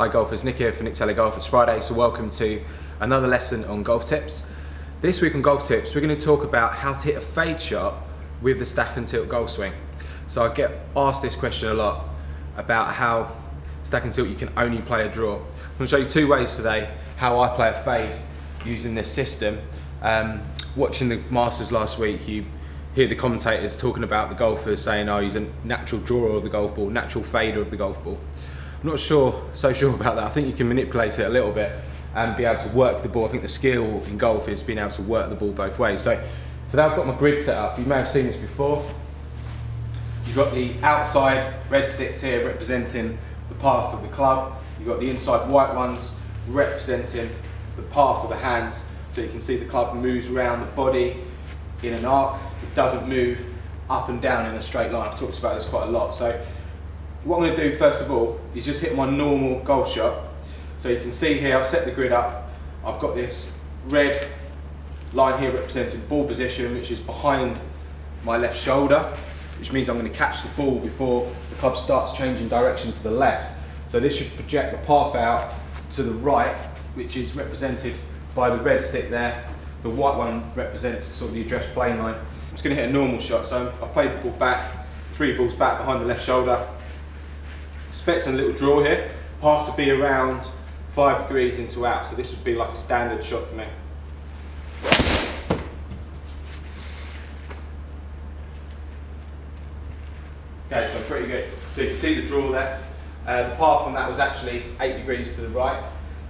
Hi golfers, Nick here for Nick Taylor Golf. It's Friday, so welcome to another lesson on golf tips. This week on golf tips, we're going to talk about how to hit a fade shot with the stack and tilt golf swing. So I get asked this question a lot about how stack and tilt you can only play a draw. I'm going to show you two ways today how I play a fade using this system. Watching the Masters last week, you hear the commentators talking about the golfers saying, oh, he's a natural drawer of the golf ball, natural fader of the golf ball. I'm not so sure about that. I think you can manipulate it a little bit and be able to work the ball. I think the skill in golf is being able to work the ball both ways. So today I've got my grid set up. You may have seen this before. You've got the outside red sticks here representing the path of the club. You've got the inside white ones representing the path of the hands. So you can see the club moves around the body in an arc. It doesn't move up and down in a straight line. I've talked about this quite a lot. So what I'm going to do first of all is just hit my normal golf shot. So you can see here I've set the grid up. I've got this red line here representing ball position, which is behind my left shoulder, which means I'm going to catch the ball before the club starts changing direction to the left. So this should project the path out to the right, which is represented by the red stick there. The white one represents sort of the address plane line. I'm just going to hit a normal shot. So I've played the ball back, 3 balls back behind the left shoulder. Expecting a little draw here, path to be around 5 degrees into out, so this would be like a standard shot for me. Okay, so pretty good. So you can see the draw there. The path on that was actually 8 degrees to the right.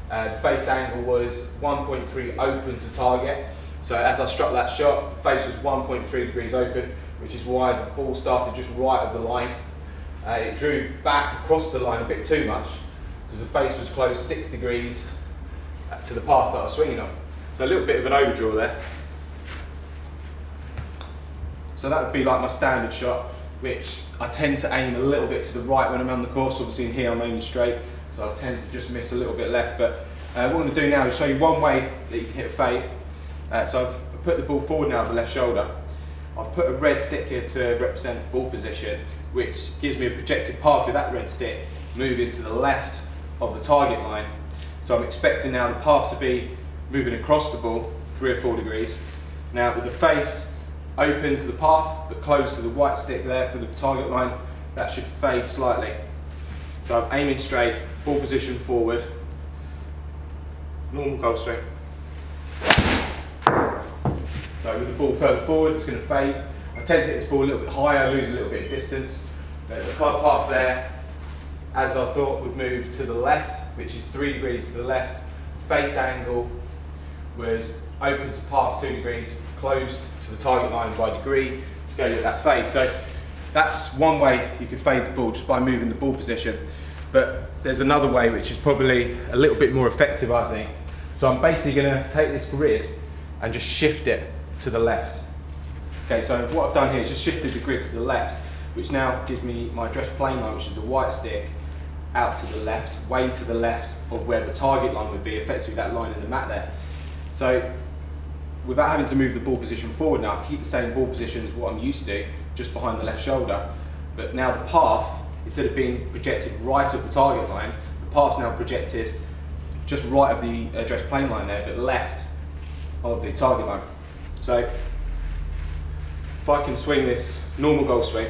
The face angle was 1.3 open to target. So as I struck that shot, the face was 1.3 degrees open, which is why the ball started just right of the line. It drew back across the line a bit too much because the face was close 6 degrees to the path that I was swinging on. So a little bit of an overdraw there. So that would be like my standard shot, which I tend to aim a little bit to the right when I'm on the course. Obviously in here I'm aiming straight, so I tend to just miss a little bit left. But what I'm going to do now is show you one way that you can hit a fade. So I've put the ball forward now with the left shoulder. I've put a red stick here to represent ball position, which gives me a projected path with that red stick moving to the left of the target line. So I'm expecting now the path to be moving across the ball 3 or 4 degrees. Now with the face open to the path but close to the white stick there for the target line, that should fade slightly. So I'm aiming straight, ball position forward, normal golf swing. So with the ball further forward, it's going to fade. I tend to hit this ball a little bit higher, lose a little bit of distance. The club path there, as I thought, would move to the left, which is 3 degrees to the left. Face angle was open to path 2 degrees, closed to the target line by degree to go with that fade. So that's one way you could fade the ball, just by moving the ball position. But there's another way which is probably a little bit more effective, I think. So I'm basically going to take this grid and just shift it to the left. Okay, so what I've done here is just shifted the grid to the left, which now gives me my address plane line, which is the white stick, out to the left, way to the left of where the target line would be, effectively that line in the mat there. So without having to move the ball position forward now, I keep the same ball position as what I'm used to, just behind the left shoulder. But now the path, instead of being projected right of the target line, the path's now projected just right of the address plane line there, but left of the target line. So if I can swing this normal golf swing,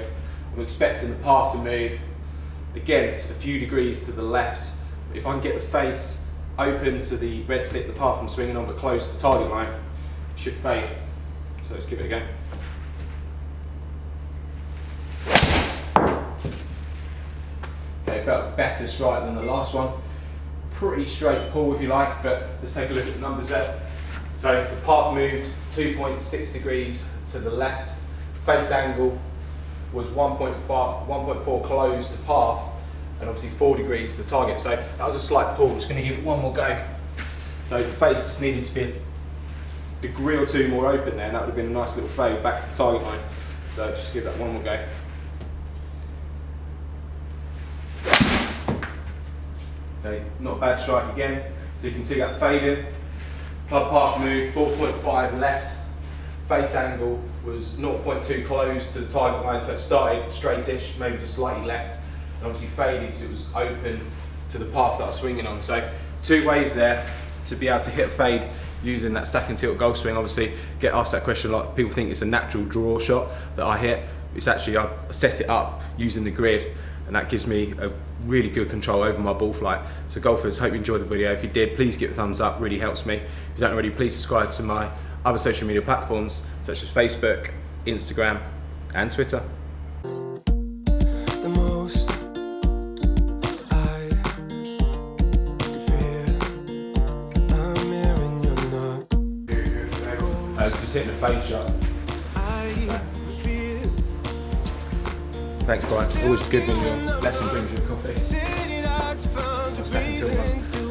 I'm expecting the path to move, again, it's a few degrees to the left. But if I can get the face open to the red stick, the path I'm swinging on, but close to the target line, it should fade. So let's give it a go. Okay, felt a better strike than the last one. Pretty straight pull if you like, but let's take a look at the numbers there. So the path moved 2.6 degrees to the left. Face angle was 1.4 closed to path, and obviously 4 degrees to target. So that was a slight pull. Just going to give it one more go. So the face just needed to be a degree or 2 more open there, and that would have been a nice little fade back to the target line. So just give that one more go. Okay, not a bad strike again. So you can see that fading. Club path moved 4.5 left. Face angle was 0.2 close to the target line, so it started straightish, maybe just slightly left, and obviously faded because it was open to the path that I'm swinging on. So 2 ways there to be able to hit a fade using that stack and tilt golf swing. Obviously get asked that question a lot. People think it's a natural draw shot that I hit. It's actually, I set it up using the grid, and that gives me a really good control over my ball flight. So golfers, hope you enjoyed the video. If you did, please give it a thumbs up, really helps me. If you don't already, please subscribe to my other social media platforms such as Facebook, Instagram and Twitter. Just hitting a fade shot. Thanks, Brian. Always good when your lesson brings you a coffee. Stack and tilt one.